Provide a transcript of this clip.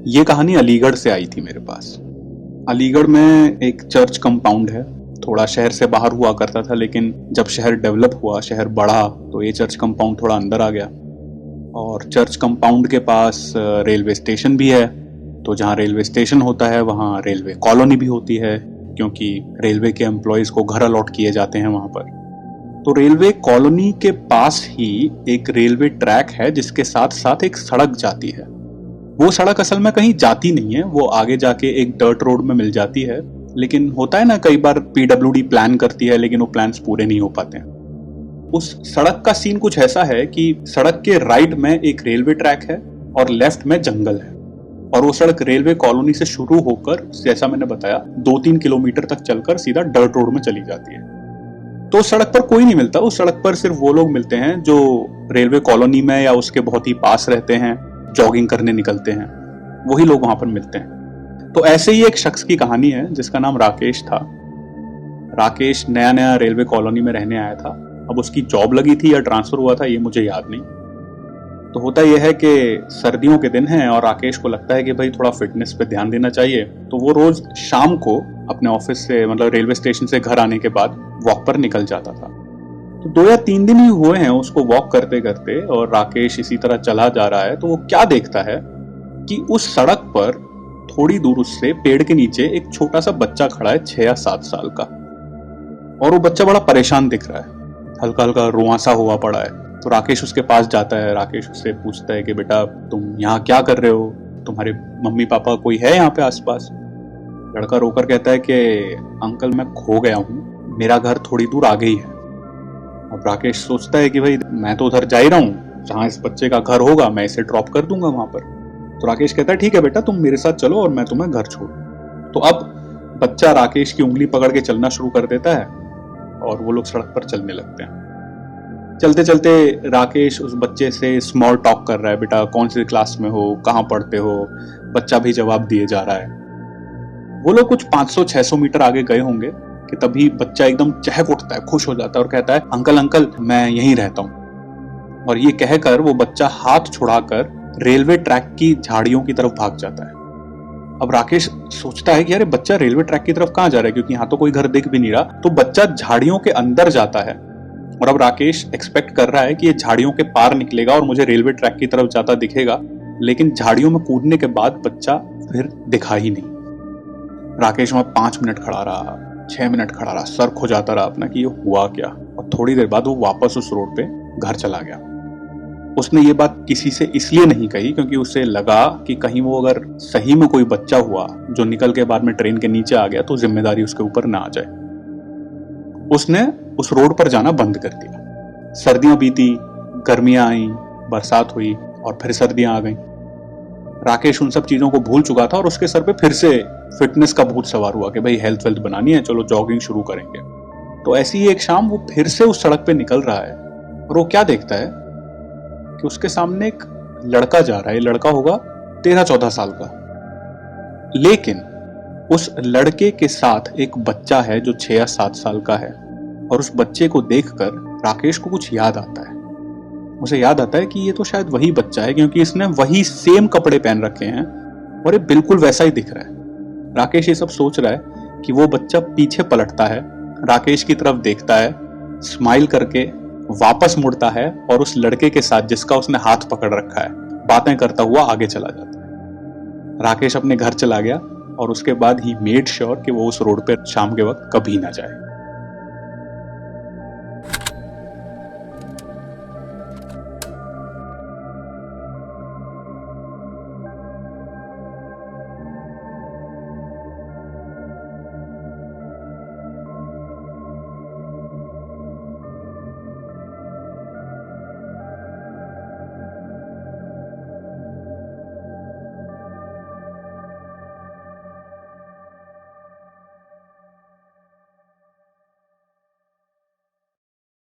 ये कहानी अलीगढ़ से आई थी मेरे पास। अलीगढ़ में एक चर्च कंपाउंड है, थोड़ा शहर से बाहर हुआ करता था, लेकिन जब शहर डेवलप हुआ, शहर बढ़ा, तो ये चर्च कंपाउंड थोड़ा अंदर आ गया। और चर्च कंपाउंड के पास रेलवे स्टेशन भी है, तो जहाँ रेलवे स्टेशन होता है वहाँ रेलवे कॉलोनी भी होती है, क्योंकि रेलवे के एम्प्लॉयज को घर अलॉट किए जाते हैं वहाँ पर। तो रेलवे कॉलोनी के पास ही एक रेलवे ट्रैक है जिसके साथ साथ एक सड़क जाती है। वो सड़क असल में कहीं जाती नहीं है, वो आगे जाके एक डर्ट रोड में मिल जाती है। लेकिन होता है ना, कई बार पीडब्ल्यूडी प्लान करती है लेकिन वो प्लान्स पूरे नहीं हो पाते हैं। उस सड़क का सीन कुछ ऐसा है कि सड़क के राइट में एक रेलवे ट्रैक है और लेफ्ट में जंगल है, और वो सड़क रेलवे कॉलोनी से शुरू होकर, जैसा मैंने बताया, 2-3 किलोमीटर तक चलकर सीधा डर्ट रोड में चली जाती है। तो उस सड़क पर कोई नहीं मिलता, उस सड़क पर सिर्फ वो लोग मिलते हैं जो रेलवे कॉलोनी में या उसके बहुत ही पास रहते हैं, जॉगिंग करने निकलते हैं, वही लोग वहां पर मिलते हैं। तो ऐसे ही एक शख्स की कहानी है जिसका नाम राकेश था। राकेश नया नया रेलवे कॉलोनी में रहने आया था। अब उसकी जॉब लगी थी या ट्रांसफर हुआ था ये मुझे याद नहीं। तो होता यह है कि सर्दियों के दिन हैं और राकेश को लगता है कि भाई थोड़ा फिटनेस पे ध्यान देना चाहिए। तो वो रोज शाम को अपने ऑफिस से, मतलब रेलवे स्टेशन से घर आने के बाद वॉक पर निकल जाता था। तो 2 या 3 दिन ही हुए हैं उसको वॉक करते करते, और राकेश इसी तरह चला जा रहा है। तो वो क्या देखता है कि उस सड़क पर थोड़ी दूर उससे पेड़ के नीचे एक छोटा सा बच्चा खड़ा है, 6 या 7 साल का। और वो बच्चा बड़ा परेशान दिख रहा है, हल्का हल्का रुआंसा हुआ पड़ा है। तो राकेश उसके पास जाता है। राकेश उससे पूछता है कि बेटा तुम यहाँ क्या कर रहे हो, तुम्हारे मम्मी पापा कोई है यहाँ पे आसपास? लड़का रोकर कहता है कि अंकल मैं खो गया हूँ, मेरा घर थोड़ी दूर आगे ही है। अब राकेश सोचता है कि भाई मैं तो उधर जा ही रहा हूँ, जहाँ इस बच्चे का घर होगा मैं इसे ड्रॉप कर दूंगा वहां पर। तो राकेश कहता है ठीक है बेटा, तुम मेरे साथ चलो और मैं तुम्हें घर छोड़। तो अब बच्चा राकेश की उंगली पकड़ के चलना शुरू कर देता है और वो लोग सड़क पर चलने लगते हैं। चलते चलते राकेश उस बच्चे से स्मॉल टॉक कर रहा है, बेटा कौन सी क्लास में हो, कहाँ पढ़ते हो? बच्चा भी जवाब दिए जा रहा है। वो लोग कुछ 500-600 मीटर आगे गए होंगे कि तभी बच्चा एकदम चहक उठता है, खुश हो जाता है और कहता है अंकल अंकल मैं यहीं रहता हूँ। और ये कहकर वो बच्चा हाथ छुड़ाकर रेलवे ट्रैक की झाड़ियों की तरफ भाग जाता है। अब राकेश सोचता है कि यार बच्चा रेलवे ट्रैक की तरफ कहाँ जा रहा है, क्योंकि यहाँ तो कोई घर दिख भी नहीं रहा। तो बच्चा झाड़ियों के अंदर जाता है और अब राकेश एक्सपेक्ट कर रहा है कि ये झाड़ियों के पार निकलेगा और मुझे रेलवे ट्रैक की तरफ जाता दिखेगा, लेकिन झाड़ियों में कूदने के बाद बच्चा फिर दिखा ही नहीं। राकेश वहां 5 मिनट खड़ा रहा, 6 मिनट खड़ा रहा, सर खो जाता रहा अपना कि ये हुआ क्या। और थोड़ी देर बाद वो वापस उस रोड पे घर चला गया। उसने ये बात किसी से इसलिए नहीं कही क्योंकि उसे लगा कि कहीं वो अगर सही में कोई बच्चा हुआ जो निकल के बाद में ट्रेन के नीचे आ गया तो जिम्मेदारी उसके ऊपर ना आ जाए। उसने उस रोड पर जाना बंद कर दिया। सर्दियां बीती, गर्मियां आई, बरसात हुई और फिर सर्दियां आ गई। राकेश उन सब चीजों को भूल चुका था और उसके सर पे फिर से फिटनेस का भूत सवार हुआ कि भाई हेल्थ वेल्थ बनानी है, चलो जॉगिंग शुरू करेंगे। तो ऐसी ही एक शाम वो फिर से उस सड़क पे निकल रहा है और वो क्या देखता है कि उसके सामने एक लड़का जा रहा है। लड़का होगा 13-14 साल का, लेकिन उस लड़के के साथ एक बच्चा है जो 6 या 7 साल का है। और उस बच्चे को देखकर राकेश को कुछ याद आता है। उसे याद आता है कि ये तो शायद वही बच्चा है, क्योंकि इसने वही सेम कपड़े पहन रखे हैं और ये बिल्कुल वैसा ही दिख रहा है। राकेश ये सब सोच रहा है कि वो बच्चा पीछे पलटता है, राकेश की तरफ देखता है, स्माइल करके वापस मुड़ता है और उस लड़के के साथ जिसका उसने हाथ पकड़ रखा है बातें करता हुआ आगे चला जाता है। राकेश अपने घर चला गया और उसके बाद ही मेड श्योर कि वो उस रोड पे शाम के वक्त कभी ना जाए।